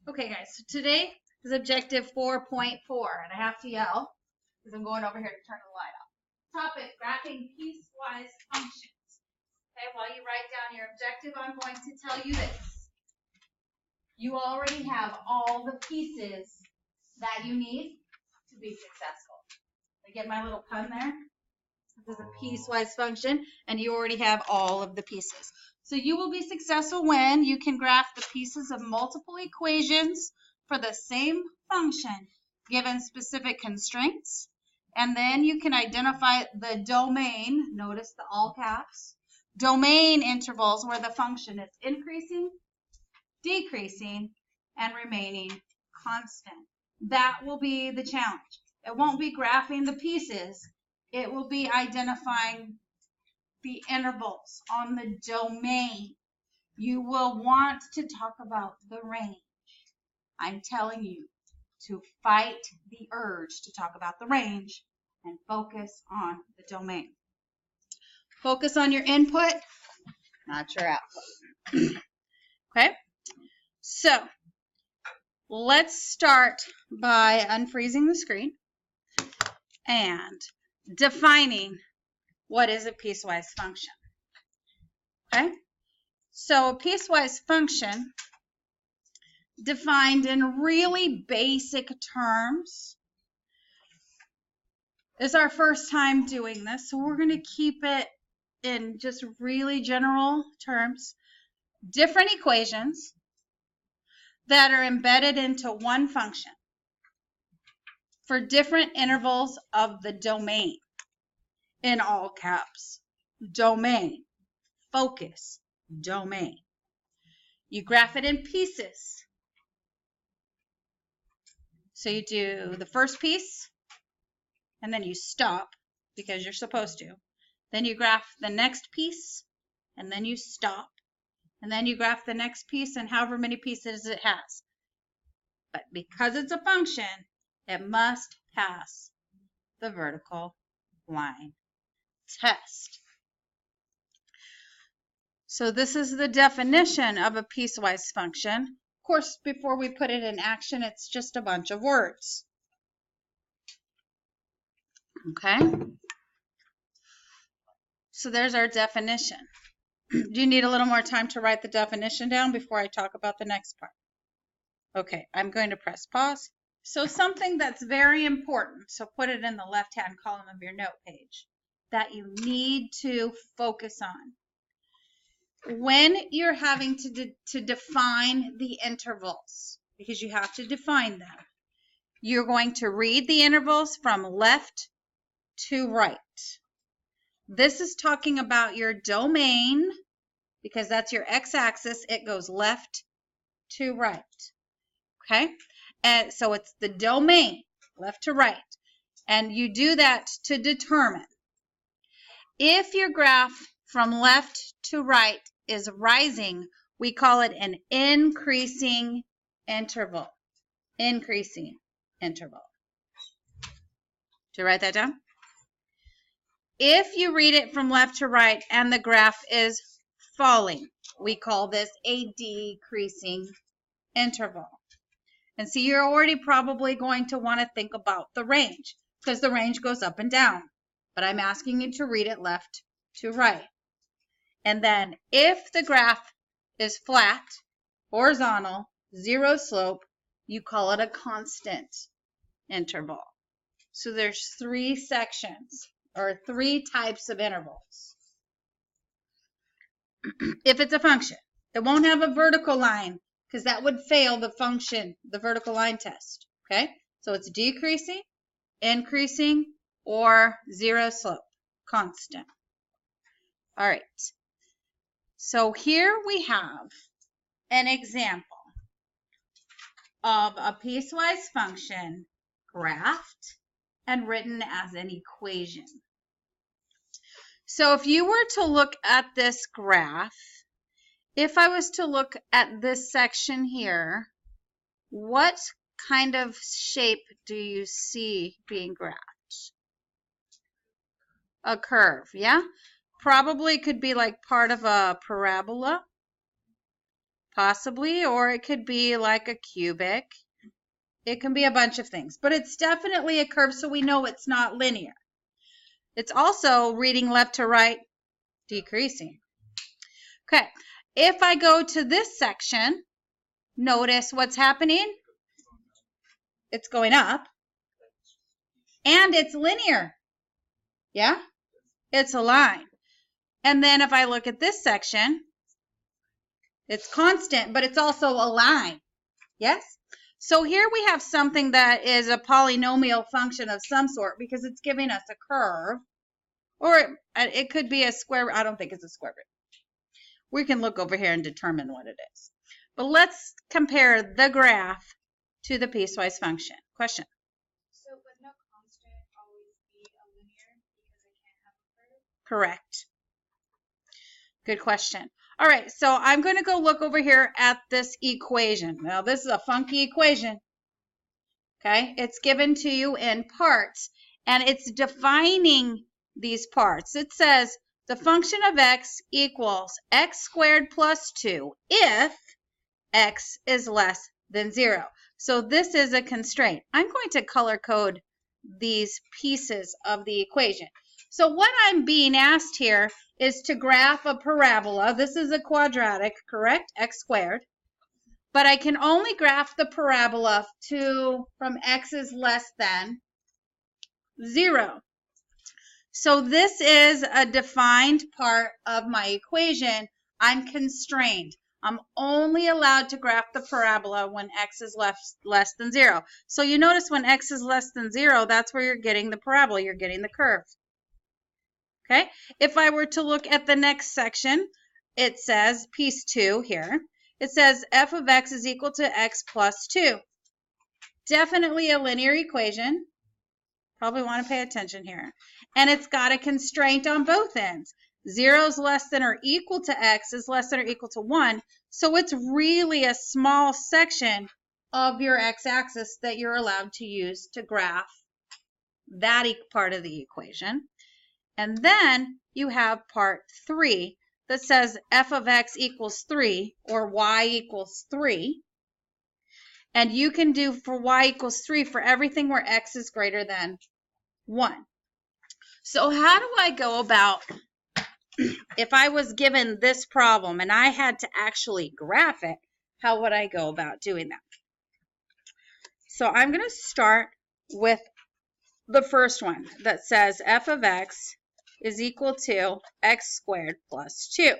Okay, guys, so today is objective 4.4, and I have to yell because I'm going over here to turn the light off. Topic, graphing piecewise functions. Okay, while you write down your objective, I'm going to tell you this. You already have all the pieces that you need to be successful. I get my little pun there? This is a piecewise function, and you already have all of the pieces. So you will be successful when you can graph the pieces of multiple equations for the same function given specific constraints. And then you can identify the domain, notice the all caps, domain intervals where the function is increasing, decreasing, and remaining constant. That will be the challenge. It won't be graphing the pieces. It will be identifying the intervals on the domain. You will want to talk about the range. I'm telling you to fight the urge to talk about the range and focus on the domain. Focus on your input, not your output. Okay? So, let's start by unfreezing the screen and defining what is a piecewise function. Okay? So a piecewise function, defined in really basic terms, is our first time doing this, so we're going to keep it in just really general terms. Different equations that are embedded into one function for different intervals of the domain. In all caps, domain, focus, domain. You graph it in pieces. So you do the first piece, and then you stop because you're supposed to. Then you graph the next piece, and then you stop. And then you graph the next piece and however many pieces it has. But because it's a function, it must pass the vertical line test. So this is the definition of a piecewise function. Of course, before we put it in action, it's just a bunch of words. Okay? So there's our definition. Do you need a little more time to write the definition down before I talk about the next part? Okay, I'm going to press pause. So something that's very important, so put it in the left-hand column of your note page, that you need to focus on. When you're having to define the intervals, because you have to define them, you're going to read the intervals from left to right. This is talking about your domain, because that's your x-axis. It goes left to right. Okay? And so it's the domain, left to right. And you do that to determine if your graph from left to right is rising, we call it an increasing interval. Increasing interval. Do you write that down? If you read it from left to right and the graph is falling, we call this a decreasing interval. And so you're already probably going to want to think about the range, because the range goes up and down. But I'm asking you to read it left to right. And then if the graph is flat, horizontal, zero slope, you call it a constant interval. So there's three sections, or three types of intervals. If it's a function, it won't have a vertical line, because that would fail the function, the vertical line test. Okay? So it's decreasing, increasing, or zero slope, constant. All right. So here we have an example of a piecewise function graphed and written as an equation. So if you were to look at this graph, if I was to look at this section here, what kind of shape do you see being graphed? A curve, yeah? Probably could be like part of a parabola. possibly, or it could be like a cubic. It can be a bunch of things, but it's definitely a curve, so we know it's not linear. It's also reading left to right, decreasing. Okay, if I go to this section, notice what's happening. It's going up, and it's linear. Yeah, it's a line. And then if I look at this section, it's constant, but it's also a line. Yes? So here we have something that is a polynomial function of some sort because it's giving us a curve. Or it could be a square. I don't think it's a square root. We can look over here and determine what it is. But let's compare the graph to the piecewise function. Question? So would no constant always be a linear because it can't have a curve? Correct. Good question. All right, so I'm going to go look over here at this equation. Now, this is a funky equation. Okay, it's given to you in parts, and it's defining these parts. It says the function of x equals x squared plus 2 if x is less than 0. So this is a constraint. I'm going to color code these pieces of the equation. So what I'm being asked here is to graph a parabola. This is a quadratic, correct? X squared. But I can only graph the parabola from x is less than 0. So this is a defined part of my equation. I'm constrained. I'm only allowed to graph the parabola when x is less than 0. So you notice when x is less than 0, that's where you're getting the parabola. You're getting the curve. Okay? If I were to look at the next section, it says, piece 2 here, it says f of x is equal to x plus 2. Definitely a linear equation. Probably want to pay attention here. And it's got a constraint on both ends. 0 is less than or equal to x is less than or equal to 1. So it's really a small section of your x-axis that you're allowed to use to graph that part of the equation. And then you have part 3 that says f of x equals 3 or y equals 3. And you can do for y equals 3 for everything where x is greater than 1. So how do I go about, if I was given this problem and I had to actually graph it, how would I go about doing that? So I'm going to start with the first one that says f of x is equal to x squared plus 2.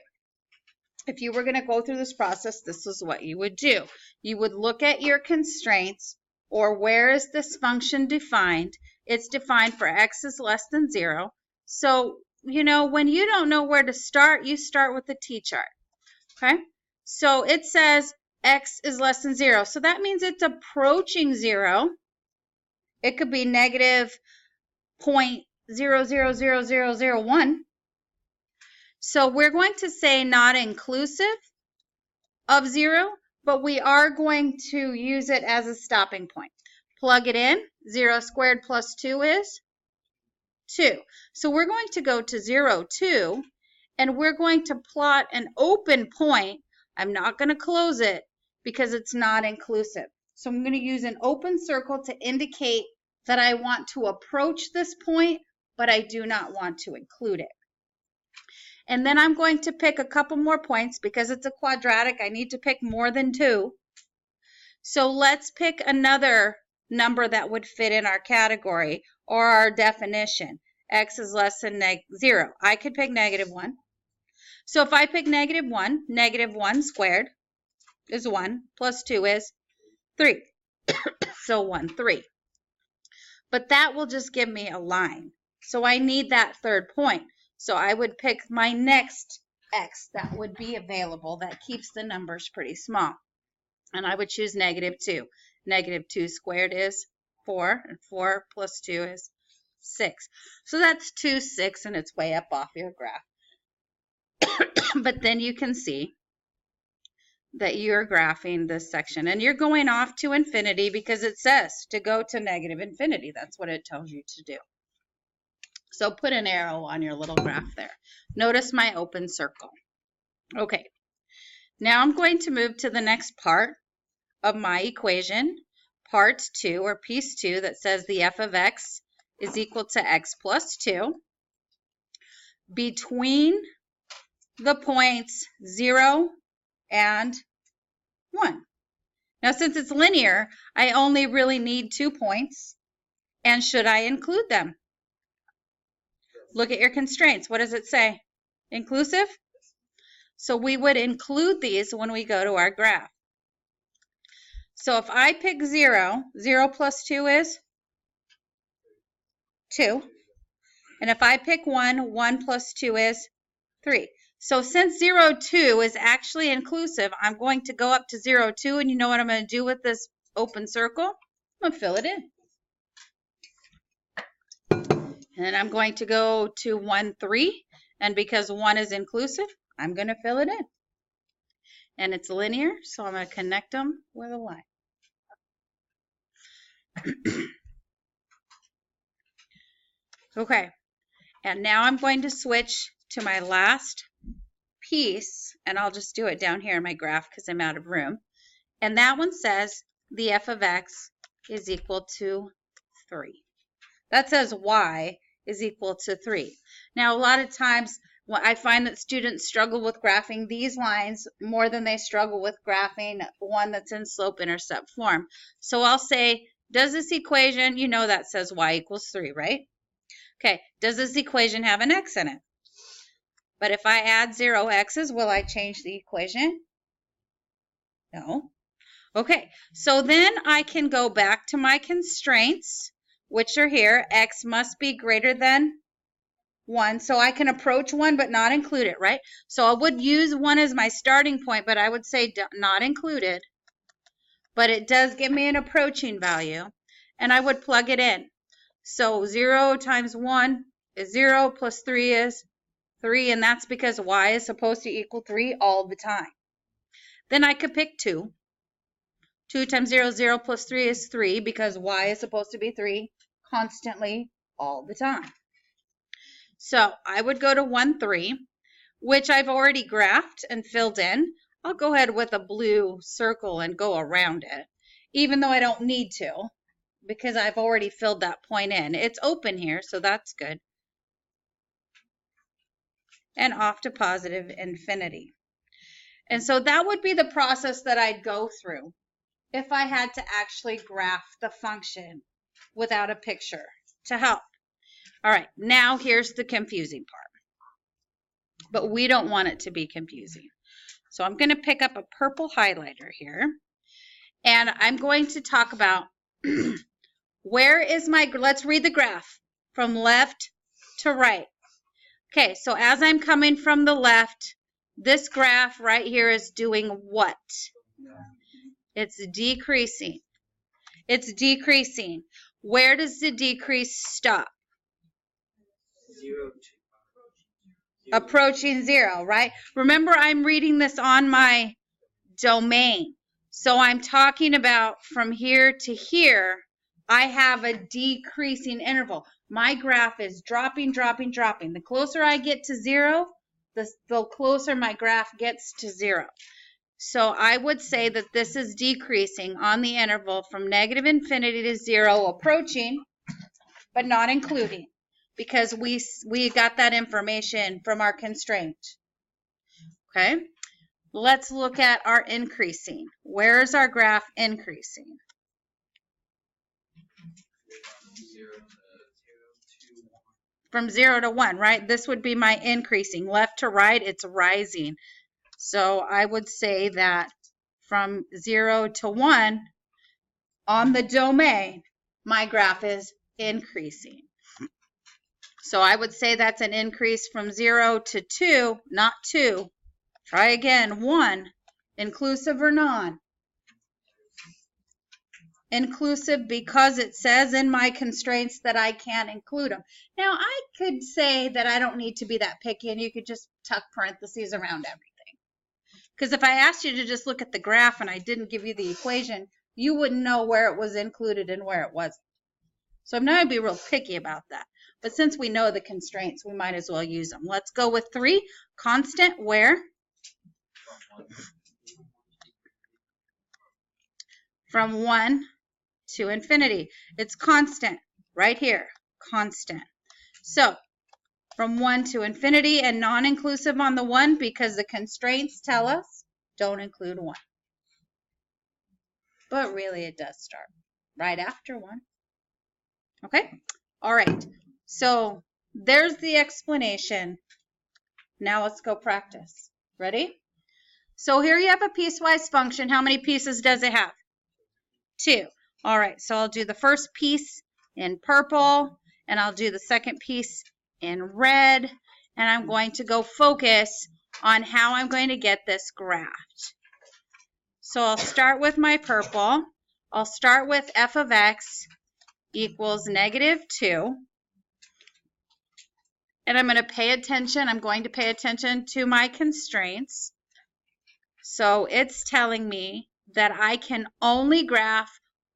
If you were going to go through this process, this is what you would do. You would look at your constraints, or where is this function defined? It's defined for x is less than 0. So, you know, when you don't know where to start, you start with the t-chart. Okay? So it says x is less than 0. So that means it's approaching 0. It could be negative 0.000001. So we're going to say not inclusive of 0, but we are going to use it as a stopping point. Plug it in. 0 squared plus 2 is 2. So we're going to go to 0, 2, and we're going to plot an open point. I'm not going to close it because it's not inclusive. So I'm going to use an open circle to indicate that I want to approach this point, but I do not want to include it. And then I'm going to pick a couple more points because it's a quadratic. I need to pick more than 2. So let's pick another number that would fit in our category or our definition. X is less than 0. I could pick negative 1. So if I pick negative 1, negative 1 squared is 1 plus 2 is 3. So 1, 3. But that will just give me a line. So I need that third point. So I would pick my next x that would be available that keeps the numbers pretty small. And I would choose negative 2. Negative 2 squared is 4, and 4 plus 2 is 6. So that's 2, 6, and it's way up off your graph. But then you can see that you're graphing this section. And you're going off to infinity because it says to go to negative infinity. That's what it tells you to do. So put an arrow on your little graph there. Notice my open circle. Okay. Now I'm going to move to the next part of my equation, part 2 or piece 2, that says the f of x is equal to x plus 2 between the points 0 and 1. Now, since it's linear, I only really need 2 points. And should I include them? Look at your constraints. What does it say? Inclusive? So we would include these when we go to our graph. So if I pick 0, 0 plus 2 is 2. And if I pick 1, 1 plus 2 is 3. So since 0, 2 is actually inclusive, I'm going to go up to 0, 2, and you know what I'm going to do with this open circle? I'm going to fill it in. And then I'm going to go to 1, 3, and because 1 is inclusive, I'm going to fill it in. And it's linear, so I'm going to connect them with a line. Okay, and now I'm going to switch to my last piece, and I'll just do it down here in my graph because I'm out of room. And that one says the f of x is equal to 3. That says y is equal to 3. Now, a lot of times, I find that students struggle with graphing these lines more than they struggle with graphing one that's in slope-intercept form. So I'll say, does this equation, you know that says y equals 3, right? Okay, does this equation have an x in it? But if I add 0 x's, will I change the equation? No. Okay, so then I can go back to my constraints, which are here. X must be greater than 1. So I can approach 1 but not include it, right? So I would use 1 as my starting point, but I would say not included. But it does give me an approaching value, and I would plug it in. So 0 times 1 is 0 plus 3 is 3, and that's because y is supposed to equal 3 all the time. Then I could pick 2. 2 times 0, 0 plus 3 is 3 because y is supposed to be 3 constantly all the time. So I would go to 1, 3, which I've already graphed and filled in. I'll go ahead with a blue circle and go around it, even though I don't need to because I've already filled that point in. It's open here, so that's good. And off to positive infinity. And so that would be the process that I'd go through if I had to actually graph the function without a picture to help. All right, now here's the confusing part. But we don't want it to be confusing. So I'm going to pick up a purple highlighter here. And I'm going to talk about where is my, let's read the graph from left to right. Okay, so as I'm coming from the left, this graph right here is doing what? It's decreasing. It's decreasing. Where does the decrease stop? 0 to approaching 0, right? Remember, I'm reading this on my domain. So I'm talking about from here to here, I have a decreasing interval. My graph is dropping, dropping, dropping. The closer I get to 0, the closer my graph gets to 0. So I would say that this is decreasing on the interval from negative infinity to 0, approaching, but not including, because we got that information from our constraint. Okay, let's look at our increasing. Where is our graph increasing? 0 to 1. From 0 to 1, right? This would be my increasing. Left to right, it's rising. So I would say that from 0 to 1 on the domain, my graph is increasing. So I would say that's an increase from 0 to 2, not 2. Try again, 1, inclusive or non? Inclusive because it says in my constraints that I can't include them. Now, I could say that I don't need to be that picky and you could just tuck parentheses around everything. Because if I asked you to just look at the graph and I didn't give you the equation, you wouldn't know where it was included and where it wasn't. So I'm not going to be real picky about that. But since we know the constraints, we might as well use them. Let's go with 3. Constant where? from 1 to infinity. It's constant right here, constant. So from 1 to infinity and non-inclusive on the 1 because the constraints tell us don't include 1. But really it does start right after 1. Okay? All right. So there's the explanation. Now let's go practice. Ready? So here you have a piecewise function. How many pieces does it have? 2. All right. So I'll do the first piece in purple, and I'll do the second piece in red, and I'm going to go focus on how I'm going to get this graphed. So I'll start with my purple. I'll start with f of x equals -2. And I'm going to pay attention. I'm going to pay attention to my constraints. So it's telling me that I can only graph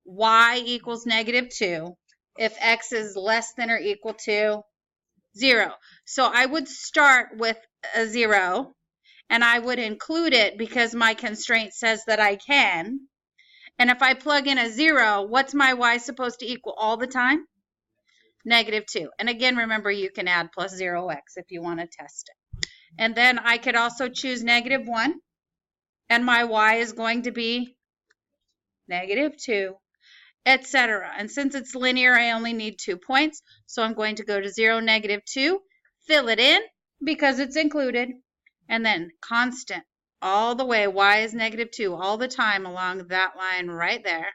y equals -2 if x is less than or equal to 0. So I would start with a 0, and I would include it because my constraint says that I can. And if I plug in a 0, what's my y supposed to equal all the time? -2. And again, remember, you can add plus 0x if you want to test it. And then I could also choose -1, and my y is going to be -2, etc. And since it's linear, I only need 2 points. So I'm going to go to 0, -2, fill it in because it's included, and then constant all the way. Y is -2 all the time along that line right there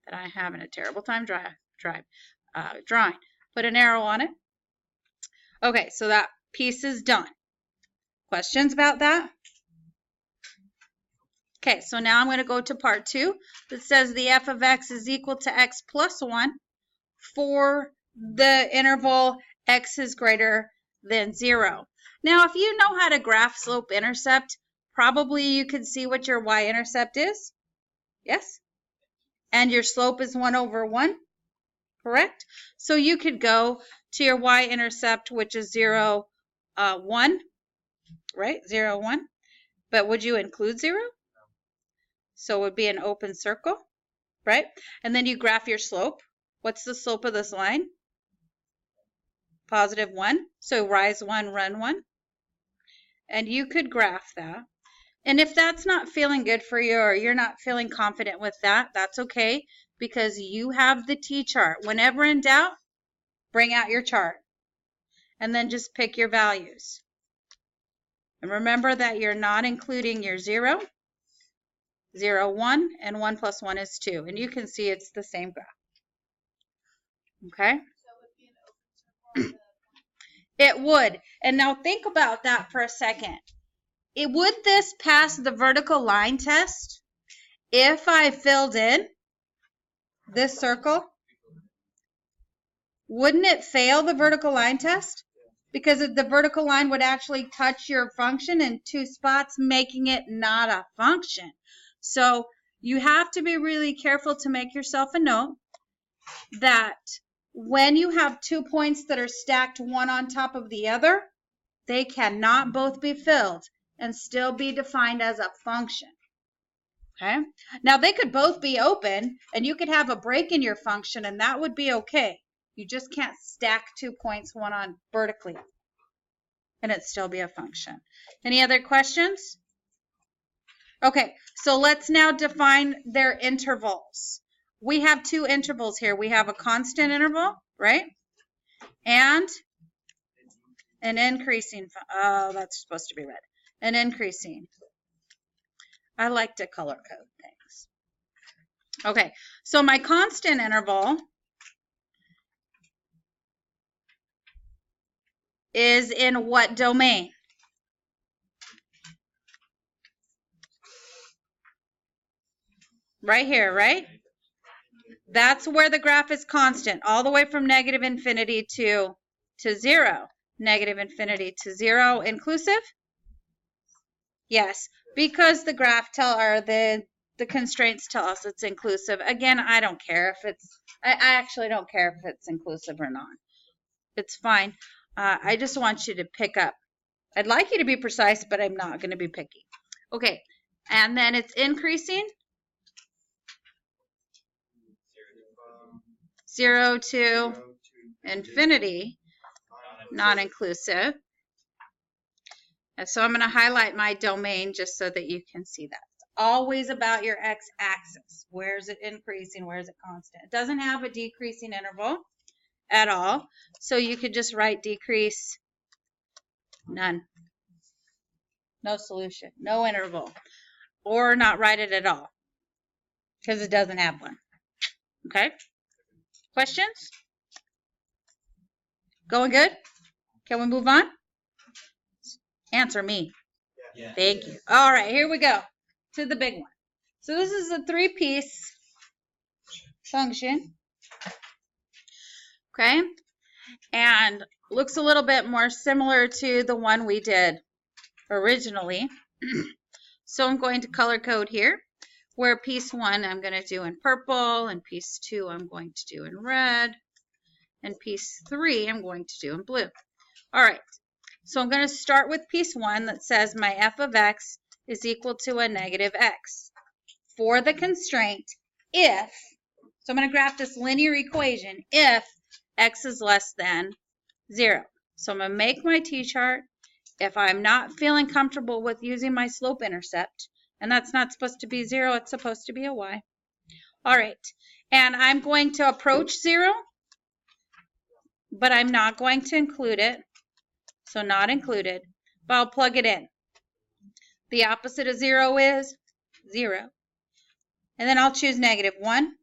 that I'm having a terrible time drawing. Put an arrow on it. Okay, so that piece is done. Questions about that? Okay, so now I'm going to go to part 2 that says the f of x is equal to x plus 1 for the interval x is greater than 0. Now, if you know how to graph slope-intercept, probably you can see what your y-intercept is. Yes? And your slope is 1 over 1. Correct? So you could go to your y-intercept, which is 0, 1, right? 0, 1. But would you include 0? So it would be an open circle, right? And then you graph your slope. What's the slope of this line? +1. So rise 1, run 1. And you could graph that. And if that's not feeling good for you, or you're not feeling confident with that, that's okay, because you have the t-chart. Whenever in doubt, bring out your chart. And then just pick your values. And remember that you're not including your 0, 0, 1, and 1 plus 1 is 2. And you can see it's the same graph. Okay? So it would be an open circle. It would. And now think about that for a second. Would this pass the vertical line test if I filled in this circle? Wouldn't it fail the vertical line test? Because the vertical line would actually touch your function in 2 spots, making it not a function. So you have to be really careful to make yourself a note that when you have 2 points that are stacked one on top of the other, they cannot both be filled and still be defined as a function. Okay? Now they could both be open, and you could have a break in your function, and that would be okay. You just can't stack 2 points one on vertically, and it'd still be a function. Any other questions? Okay, so let's now define their intervals. We have 2 intervals here. We have a constant interval, right? And an increasing, oh, that's supposed to be red. An increasing. I like to color code things. Okay, so my constant interval is in what domain? Right here, right? That's where the graph is constant, all the way from -infinity to 0. -infinity to 0 inclusive? Yes, because the graph the constraints tell us it's inclusive. Again, I don't care if it's, I actually don't care if it's inclusive or not. It's fine. I just want you to pick up. I'd like you to be precise, but I'm not going to be picky. Okay, and then it's increasing. 0 to 0 to infinity, non-inclusive. And so I'm going to highlight my domain just so that you can see that. It's always about your x-axis. Where is it increasing? Where is it constant? It doesn't have a decreasing interval at all. So you could just write decrease, none. No solution, no interval. Or not write it at all because it doesn't have one. Okay? Questions? Going good? Can we move on? Answer me. Yeah. Thank you. All right, here we go to the big one. So this is a 3-piece function. Okay? And looks a little bit more similar to the one we did originally. So I'm going to color code here, where piece 1 I'm going to do in purple, and piece 2 I'm going to do in red, and piece 3 I'm going to do in blue. All right. So I'm going to start with piece 1 that says my f of x is equal to a negative x. For the constraint, if, so I'm going to graph this linear equation, if x is less than 0. So I'm going to make my t-chart. If I'm not feeling comfortable with using my slope intercept, and that's not supposed to be 0, it's supposed to be a y. All right. And I'm going to approach 0, but I'm not going to include it. So not included, but I'll plug it in. The opposite of 0 is 0. And then I'll choose negative 1.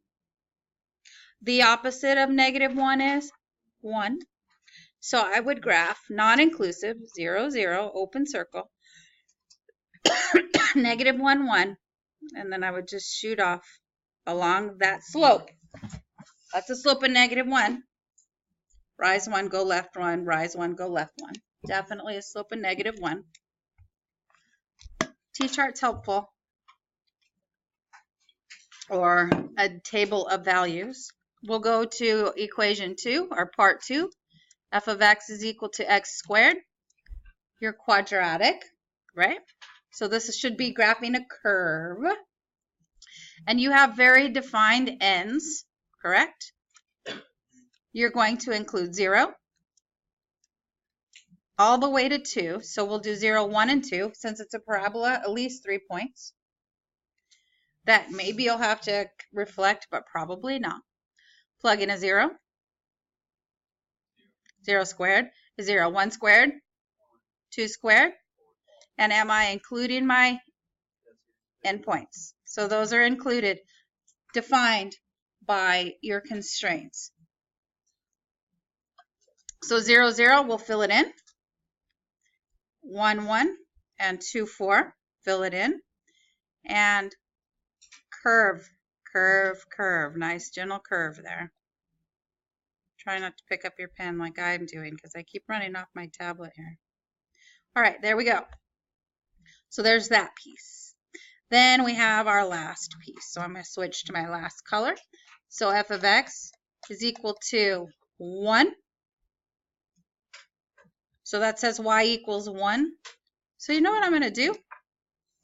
The opposite of negative 1 is 1. So I would graph non-inclusive, 0, 0, open circle, negative 1, 1, and then I would just shoot off along that slope. That's a slope of negative 1. Rise 1, go left 1, rise 1, go left 1. Definitely a slope of negative 1. T-chart's helpful, or a table of values. We'll go to equation 2, or part 2. F of x is equal to x squared. Your quadratic, right? So this should be graphing a curve. And you have very defined ends, correct? You're going to include 0 all the way to 2. So we'll do 0, 1, and 2. Since it's a parabola, at least 3 points. That maybe you'll have to reflect, but probably not. Plug in a 0. 0 squared is 0. 1 squared, 2 squared. And am I including my endpoints? So those are included, defined by your constraints. So 0, 0, we'll fill it in. 1, 1, and 2, 4, fill it in. And curve, curve, curve. Nice gentle curve there. Try not to pick up your pen like I'm doing because I keep running off my tablet here. All right, there we go. So there's that piece. Then we have our last piece. So I'm going to switch to my last color. So f of x is equal to 1. So that says y equals 1. So you know what I'm going to do?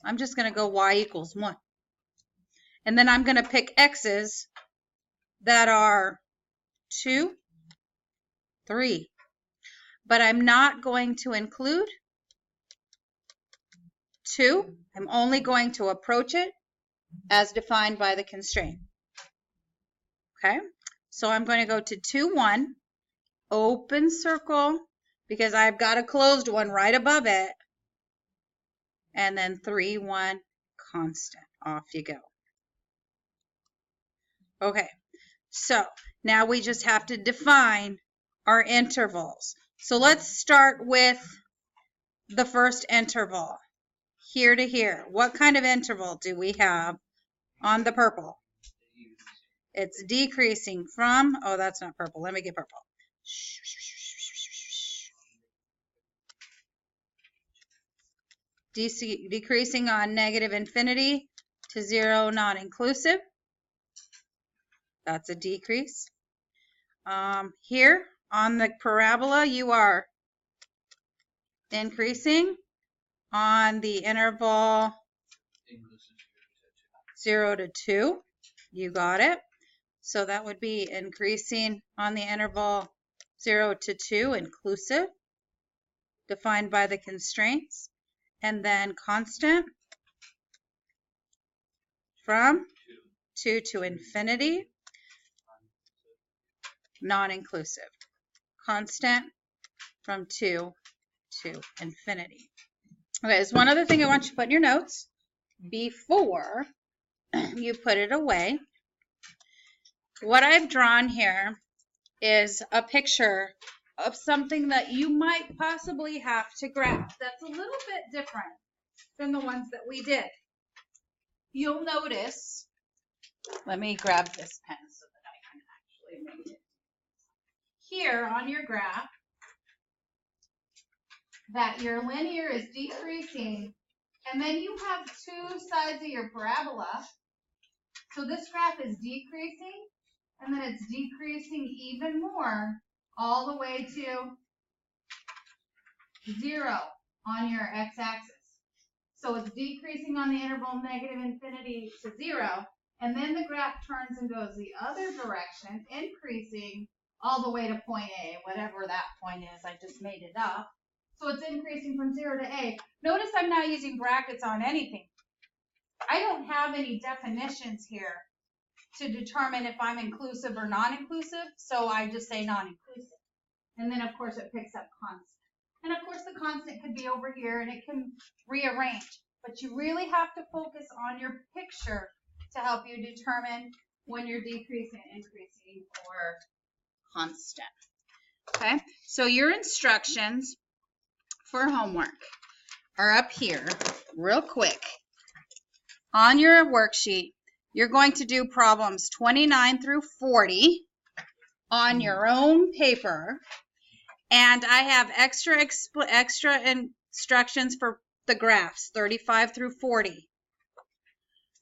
I'm just going to go y equals 1. And then I'm going to pick x's that are 2, 3. But I'm not going to include 2. I'm only going to approach it as defined by the constraint. Okay? So I'm going to go to 2, 1, open circle, because I've got a closed one right above it. And then 3, 1, constant. Off you go. Okay, so now we just have to define our intervals. So let's start with the first interval, here to here. What kind of interval do we have on the purple? It's decreasing from, oh, that's not purple. Let me get purple. Decreasing on negative infinity to 0, non-inclusive. That's a decrease. Here on the parabola, you are increasing on the interval 0 to 2. You got it. So that would be increasing on the interval 0 to 2, inclusive, defined by the constraints, and then constant from 2 to infinity, non-inclusive. Constant from 2 to infinity. Okay, there's one other thing I want you to put in your notes before you put it away. What I've drawn here is a picture of something that you might possibly have to graph that's a little bit different than the ones that we did. You'll notice, let me grab this pen so that I can actually read it. Here on your graph, that your linear is decreasing, and then you have two sides of your parabola. So this graph is decreasing, and then it's decreasing even more all the way to 0 on your x-axis. So it's decreasing on the interval negative infinity to 0, and then the graph turns and goes the other direction, increasing all the way to point A, whatever that point is. I just made it up. So it's increasing from 0 to A. Notice I'm not using brackets on anything. I don't have any definitions here to determine if I'm inclusive or non-inclusive, so I just say non-inclusive. And then, of course, it picks up constant. And, of course, the constant could be over here, and it can rearrange. But you really have to focus on your picture to help you determine when you're decreasing, increasing, or constant. Okay? So your instructions for homework are up here real quick. On your worksheet, you're going to do problems 29 through 40 on your own paper. And I have extra instructions for the graphs, 35 through 40.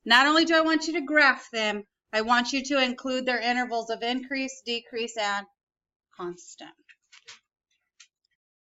Not only do I want you to graph them, I want you to include their intervals of increase, decrease, and constant.